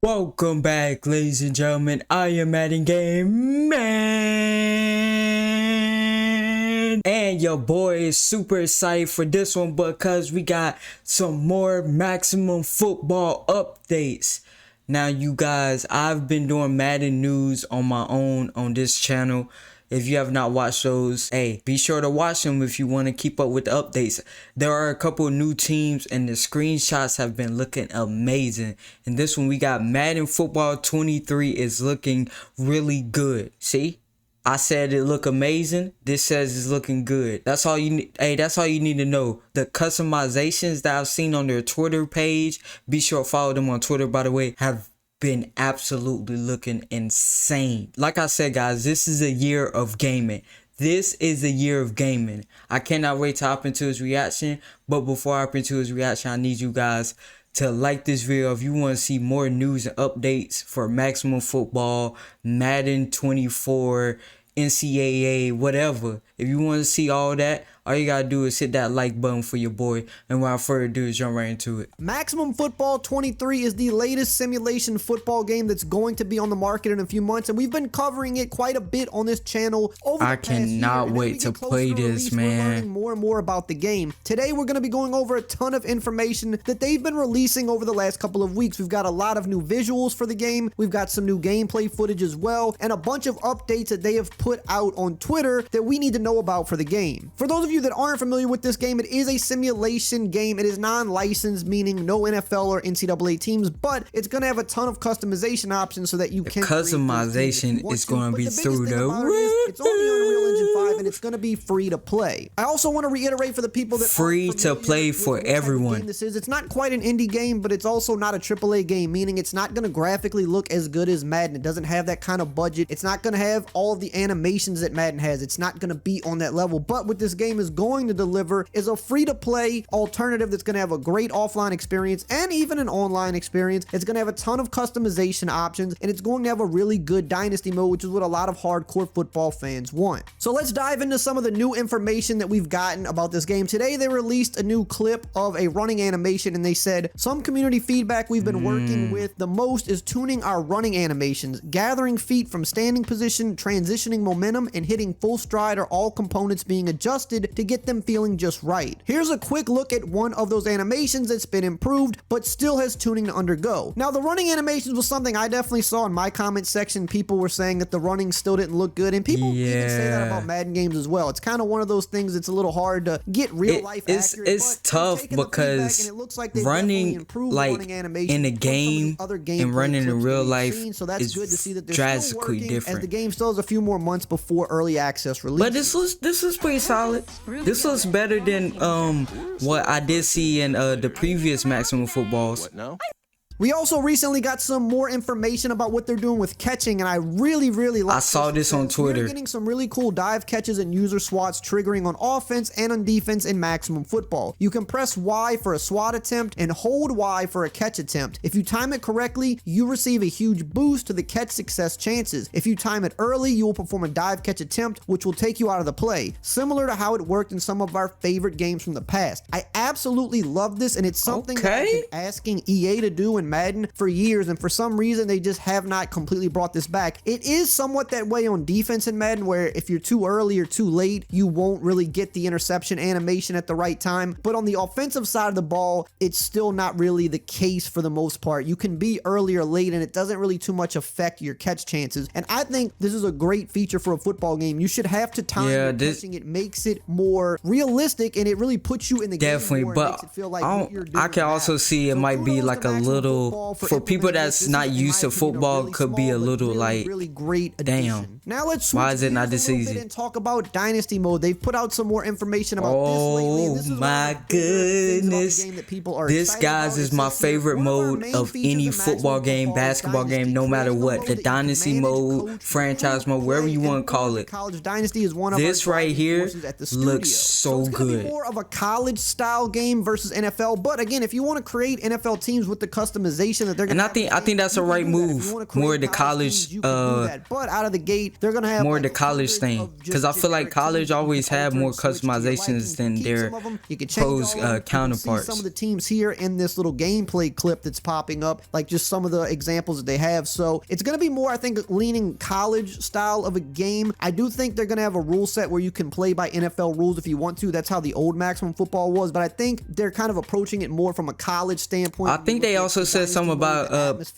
Welcome back, ladies and gentlemen. I am Madden Game Man, and your boy is super excited for this one because we got some more Maximum Football updates. Now, you guys, I've been doing Madden news on my own on this channel. If you have not watched those, hey, be sure to watch them if you want to keep up with the updates. There are a couple of new teams and the screenshots have been looking amazing. And this one we got Madden Football 23 is looking really good. See? I said it look amazing. This says it's looking good. That's all you need. Hey, that's all you need to know. The customizations that I've seen on their Twitter page, be sure to follow them on Twitter, by the way, have been absolutely looking insane. Like I said, guys, this is a year of gaming. This is a year of gaming. I cannot wait to hop into his reaction. But before I hop into his reaction, I need you guys to like this video if you want to see more news and updates for Maximum Football, Madden 24, NCAA, whatever. If you want to see all that, all you gotta do is hit that like button for your boy. And without further ado, is jump right into it. Maximum Football 23 is the latest simulation football game that's going to be on the market in a few months, and we've been covering it quite a bit on this channel over the past year. I cannot wait to play this, man. We're learning more and more about the game. Today, we're going to be going over a ton of information that they've been releasing over the last couple of weeks. We've got a lot of new visuals for the game. We've got some new gameplay footage as well, and a bunch of updates that they have put out on Twitter that we need to know about for the game. For those of you that aren't familiar with this game, it is a simulation game. It is non-licensed, meaning no NFL or NCAA teams, but it's going to have a ton of customization options so that you can customization is going to be through the roof. It's on the Unreal Engine 5 and it's going to be free to play. I also want to reiterate for the people that free to play for everyone. This is, it's not quite an indie game, but it's also not a AAA game, meaning it's not going to graphically look as good as Madden. It doesn't have that kind of budget. It's not going to have all of the animations that Madden has. It's not going to be on that level, but what this game is going to deliver is a free-to-play alternative that's going to have a great offline experience and even an online experience. It's going to have a ton of customization options, and it's going to have a really good dynasty mode, which is what a lot of hardcore football fans want. So let's dive into some of the new information that we've gotten about this game. Today, they released a new clip of a running animation, and they said, some community feedback we've been working with the most is tuning our running animations. Gathering feet from standing position, transitioning momentum, and hitting full stride are all components being adjusted to get them feeling just right. Here's a quick look at one of those animations that's been improved, but still has tuning to undergo. Now, the running animations was something I definitely saw in my comment section. People were saying that the running still didn't look good, and people even say that about Madden games as well. It's kind of one of those things that's a little hard to get real life accurate. It's tough because running like in a game and running in real life is drastically different. As the game still has a few more months before early access release. But this was pretty solid. This looks better than what I did see in the previous Maximum Footballs. We also recently got some more information about what they're doing with catching, and I really like I saw this on Twitter. We're getting some really cool dive catches and user swats triggering on offense and on defense in Maximum Football. You can press Y for a swat attempt and hold Y for a catch attempt. If you time it correctly, you receive a huge boost to the catch success chances. If you time it early, you will perform a dive catch attempt, which will take you out of the play, similar to how it worked in some of our favorite games from the past. I absolutely love this, and it's something that I've been asking EA to do in Madden for years, and for some reason they just have not completely brought this back. It is somewhat that way on defense in Madden, where if you're too early or too late, you won't really get the interception animation at the right time, but on the offensive side of the ball, it's still not really the case for the most part. You can be early or late, and it doesn't really too much affect your catch chances, and I think this is a great feature for a football game. You should have to time your catching. It makes it more realistic, and it really puts you in the game more, but makes it feel like what you're doing. I can also see it might be like a little, for people that's not used to football, could be a little like, damn, now let's why is it not this easy? And talk about dynasty mode. They've put out some more information about this lately. Oh my goodness, this, guys, is my favorite mode of any football game, basketball game, no matter what. The dynasty mode, franchise mode, wherever you want to call it. College Dynasty is one of this right here looks so good. More of a college style game versus NFL, but again, if you want to create NFL teams with the customization that they're going to, and I think that's a right move. More the college but out of the gate, they're gonna have more like the college hundreds thing, of because I just feel like generic college teams you can always have alter more and switch to your liking. customizations You than can keep their some of 'em, you can change pros all of 'em. You can see counterparts. some of the teams here in this little gameplay clip that's popping up, like just some of the examples that they have. So it's gonna be more, I think, leaning college style of a game. I do think they're gonna have a rule set where you can play by NFL rules if you want to. That's how the old Maximum Football was, but I think they're kind of approaching it more from a college standpoint. I think they also said something about with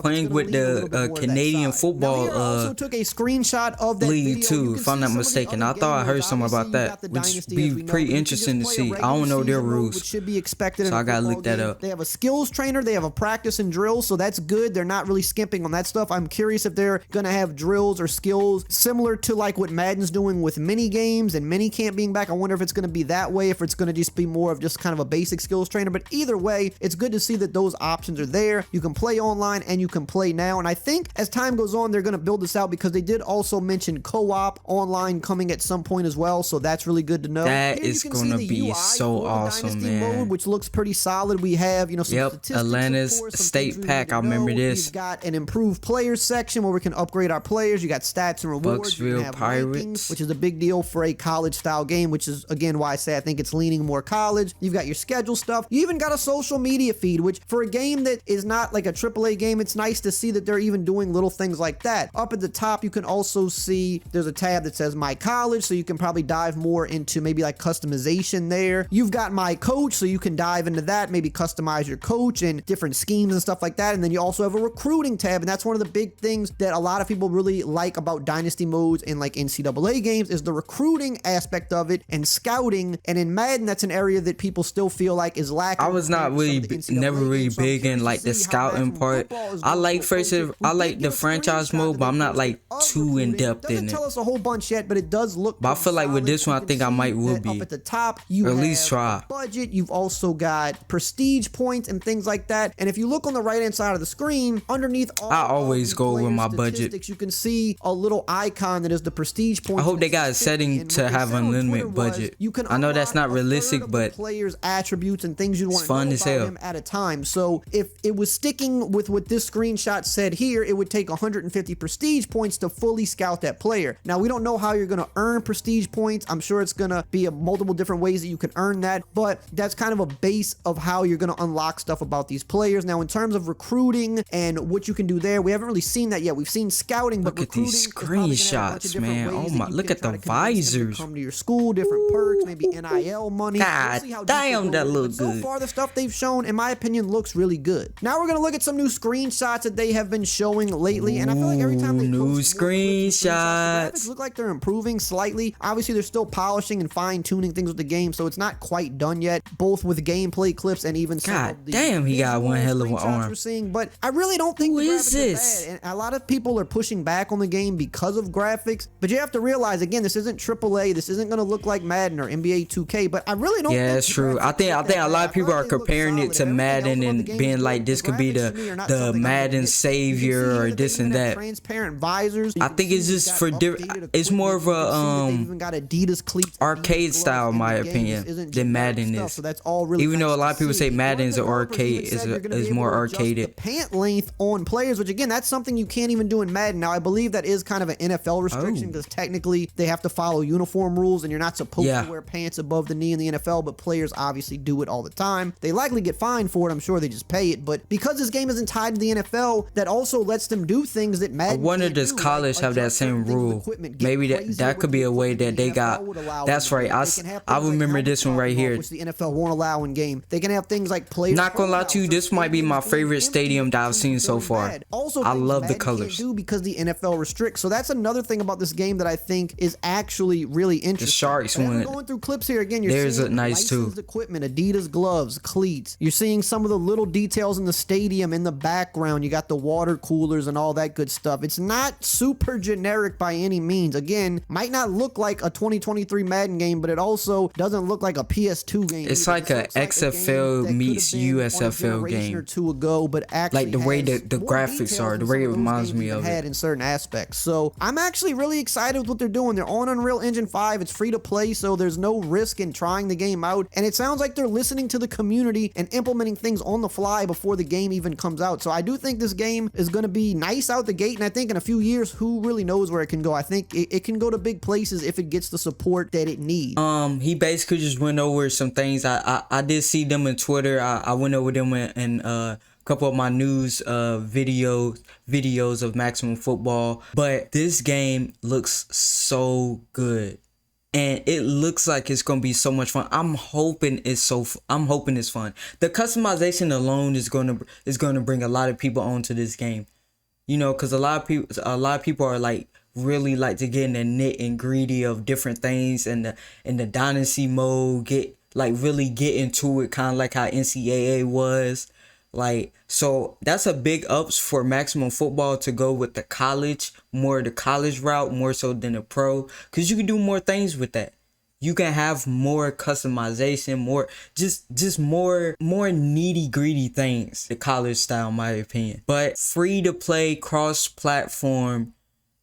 playing with the Canadian football also took a screenshot of that league video. too, if I'm not mistaken. I thought I heard something about that, which be pretty interesting to see. I don't know their rules, which should be expected, so I gotta look that up. They have a skills trainer, they have a practice and drill, so that's good. They're not really skimping on that stuff. I'm curious if they're gonna have drills or skills similar to like what Madden's doing with mini games and mini camp being back. I wonder if it's gonna be that way, if it's gonna just be more of just kind of a basic skills trainer. But either way, it's good to see that those options are there. You can play online and you can play now, and I think as time goes on, they're gonna build this out, because they did also mention co-op online coming at some point as well, so that's really good to know. That Here is you can gonna see the be UI so for the awesome, Dynasty man. mode, which looks pretty solid. We have, some statistics, Atlanta's of course, some state things we pack, need to I remember know. this. You've got an improved players section where we can upgrade our players. You got stats and rewards. You can Bucksville have Pirates. rankings, which is a big deal for a college style game, which is again why I say I think it's leaning more college. You've got your schedule stuff. You even got a social media feed, which for a game that is not like a AAA game, it's nice to see that they're even doing little things like that. Up at the top, you can also see there's a tab that says My College, so you can probably dive more into maybe like customization there. You've got My Coach, so you can dive into that, maybe customize your coach and different schemes and stuff like that. And then you also have a recruiting tab, and that's one of the big things that a lot of people really like about Dynasty modes and like NCAA games is the recruiting aspect of it and scouting. And in Madden, that's an area that people still feel like is lacking. I was not really, never really big in like the scouting part. I like the franchise mode, but I'm not like too in depth in it. Tell us a whole bunch yet, but it does look. But I feel like with this one, I think I might will be. Up at the top, you or at least try. budget. You've also got prestige points and things like that. And if you look on the right hand side of the screen, underneath all I always go over my budget. You can see a little icon that is the prestige points. I hope they got a setting to have unlimited budget. I know that's not realistic, but players' attributes and things you want to know fun as about hell. him at a time. So if it was sticking with what this screenshot said here, it would take 150 prestige points to fully scout that player. Now we don't know how you're going to earn prestige points. I'm sure it's going to be a multiple different ways that you can earn that, but that's kind of a base of how you're going to unlock stuff about these players. Now in terms of recruiting and what you can do there, we haven't really seen that yet. We've seen scouting, but look at these screenshots, man. Oh my, look at the visors. Come to your school, different perks, maybe NIL money. God damn, that look good. So far, the stuff they've shown, in my opinion, looks really good. Now we're gonna look at some new screenshots that they have been showing lately, and I feel like every time they new post more clips and screenshots. the graphics look like they're improving slightly. Obviously, they're still polishing and fine tuning things with the game, so it's not quite done yet. Both with gameplay clips and even some God of the damn, he got visual one hell of an screenshots arm. we're seeing, but I really don't think Who the is graphics this? are bad. And a lot of people are pushing back on the game because of graphics, but you have to realize again, this isn't AAA. This isn't gonna look like Madden or NBA 2K. But I really don't. Yeah, think that's the true. I graphics think look a that lot bad. of people I are think they look comparing it solid. to Everything Madden else about and the game being is like good. this could be graphics to me are not the something I'm Madden gonna hit. You can see savior here or that this they and even have that. transparent visors. You I can think see it's they've just got for updated it's more of equipment. You can see that a they've even got Adidas cleats, arcade Adidas style, gloves in my in the game. opinion, This isn't than generic Madden stuff, is. so that's all really Even though a nice lot to of people see. say One Madden's of an the developers arcade even said you're gonna be is able more to adjust arcaded. the pant length on players, which again, that's something you can't even do in Madden. Now I believe that is kind of an NFL restriction because technically they have to follow uniform rules and you're not supposed to wear pants above the knee in the NFL, but players obviously do it all the time. They likely get fined for it. I'm sure they just pay it, but because this game isn't tied to the NFL, that also lets them do things that Madden I wonder can't does do, college like have that adjust same certain things with rule? equipment, get Maybe crazy that with could be the a way equipment that the they got. NFL would allow That's in right. game. I They can have I things like remember helmet this one right falling off, here. which the NFL won't allow in game. They can have things like players. Not gonna lie to you, this might be my favorite stadium that I've seen so far. Also, I things love the Madden can't colors. do because the NFL restricts. So that's another thing about this game that I think is actually really interesting. The Sharks But as I'm one. going through clips here again. You're Theirs seeing look nice too. licensed equipment, Adidas gloves, cleats. You're seeing some of the little details in the stadium in the background. You got the water coolers and all that good stuff. It's not super generic by any means. Again, might not look like a 2023 Madden game, but it also doesn't look like a PS2 game. It's either. like a This looks like a XFL game that meets could have been on a USFL generation or game. two ago, but actually Like the way has the more graphics details are, than the some way it of those reminds games me even of had it. in certain aspects. So I'm actually really excited with what they're doing. They're on Unreal Engine 5. It's free to play, so there's no risk in trying the game out. And it sounds like they're listening to the community and implementing things on the fly before the game even comes out. So I do think this game is going to be nice out the gate. And I think in a few years, who really knows where it can go. I think it can go to big places if it gets the support that it needs. He basically just went over some things. I did see them in Twitter. I went over them in a couple of my news videos of Maximum Football. But this game looks so good. And it looks like it's gonna be so much fun. I'm hoping it's fun. The customization alone is gonna bring a lot of people onto this game. You know, because a lot of people are like really like to get in the nit and gritty of different things and the dynasty mode, really get into it, kind of like how NCAA was. Like, so that's a big ups for Maximum Football to go with the college route more so than the pro, because you can do more things with that. You can have more customization, more just more nitty gritty things, the college style, in my opinion. But free to play, cross platform,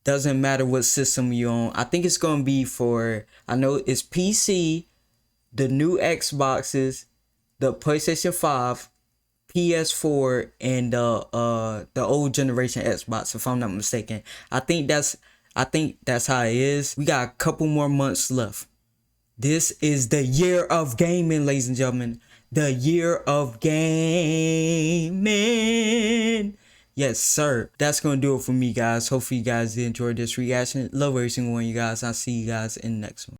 doesn't matter what system you're on. I think it's gonna be I know it's PC, the new Xboxes, the PlayStation 5, PS4, and the old generation Xbox, if I'm not mistaken. I think that's how it is. We got a couple more months left. This is the year of gaming, ladies and gentlemen. The year of gaming. Yes, sir. That's going to do it for me, guys. Hopefully you guys did enjoy this reaction. Love every single one of you guys. I'll see you guys in the next one.